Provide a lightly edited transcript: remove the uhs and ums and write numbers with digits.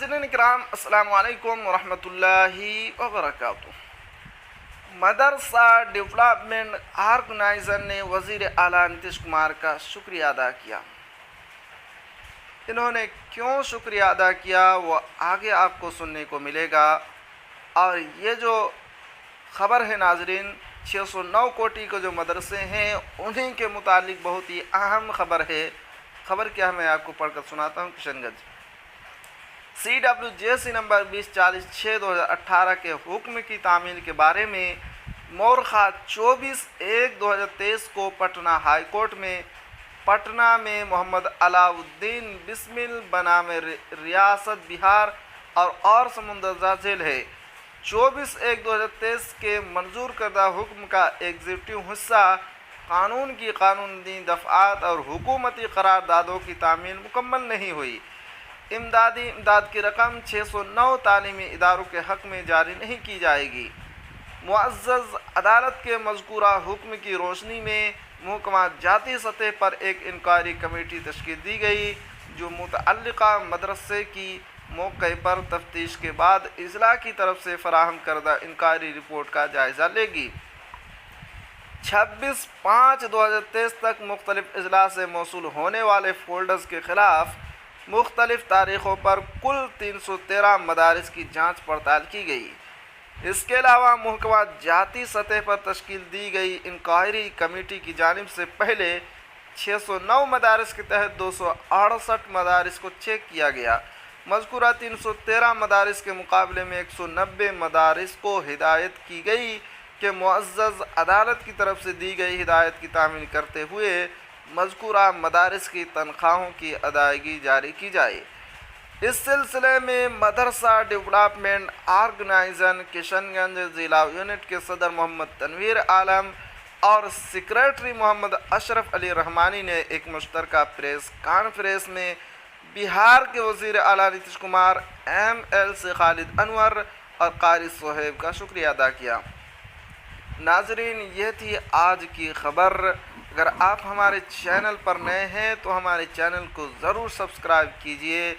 नाज़रीन किराम अस्सलामु अलैकुम वरहमतुल्लाहि वबरकातुहू। मदरसा डेवलपमेंट ऑर्गेनाइज़र ने वज़ीर आला नीतीश कुमार का शुक्रिया अदा किया। इन्होंने क्यों शुक्रिया अदा किया वो आगे आपको सुनने को मिलेगा। और ये जो ख़बर है नाज़रीन, 609 कोटी के जो मदरसे हैं उन्हीं के मुतालिक बहुत ही अहम ख़बर है। ख़बर क्या है मैं आपको पढ़कर सुनाता हूँ। किशनगंज CWJC नंबर 2046/2018 के हुक्म की तामील के बारे में मोरखा 24/1/2023 को पटना में मोहम्मद अलाउद्दीन बिस्मिल बनाम रियासत बिहार और समुंदरजा जेल है। 24/1/2023 के मंजूर करदा हुक्म का एग्जीक्यूटिव हिस्सा कानून की कानूनी दफ़ात और हुकूमती करारदादों की तामील मुकम्मल नहीं हुई। इमदाद की रकम 609 तालीमी इदारों के हक़ में जारी नहीं की जाएगी। मुअज़्ज़ज़ अदालत के मज़कूरा हुक्म की रोशनी में महकमा जाती सतह पर एक इंक्वायरी कमेटी तश्कील दी गई जो मुतअल्लिक़ा मदरसे की मौके पर तफ्तीश के बाद इज़ला की तरफ से फ़राहम करदा इंक्वायरी रिपोर्ट का जायज़ा लेगी। 26/5/2023 तक मुख्तलिफ़ इज़ला से मौसूल होने वाले फ़ोल्डर्स के ख़िलाफ़ मुख्तलिफ़ तारीख़ों पर कुल 313 मदारिस की जाँच पड़ताल की गई। इसके अलावा महकमा जाती सतह पर तश्कील दी गई इंक्वायरी कमेटी की जानिब से पहले 609 मदारिस के तहत 268 मदारिस को चेक किया गया। मज़कूरा 313 मदारिस के मुकाबले में 190 मदारिस को हिदायत की गई कि मुअज़्ज़ज़ अदालत की तरफ से दी गई हिदायत की तामील करते हुए मज़कूरा मदारिस की तनख्वाहों की अदायगी जारी की जाए। इस सिलसिले में मदरसा डेवलपमेंट ऑर्गेनाइज़र किशनगंज ज़िला यूनिट के सदर मोहम्मद तनवीर आलम और सेक्रेटरी मोहम्मद अशरफ अली रहमानी ने एक मुश्तरका प्रेस कॉन्फ्रेंस में बिहार के वज़ीर आला नीतीश कुमार, MLC खालिद अनवर और कारी सोहेब का शुक्रिया अदा किया। नाज़रीन, यह थी आज की ख़बर। अगर आप हमारे चैनल पर नए हैं तो हमारे चैनल को ज़रूर सब्सक्राइब कीजिए।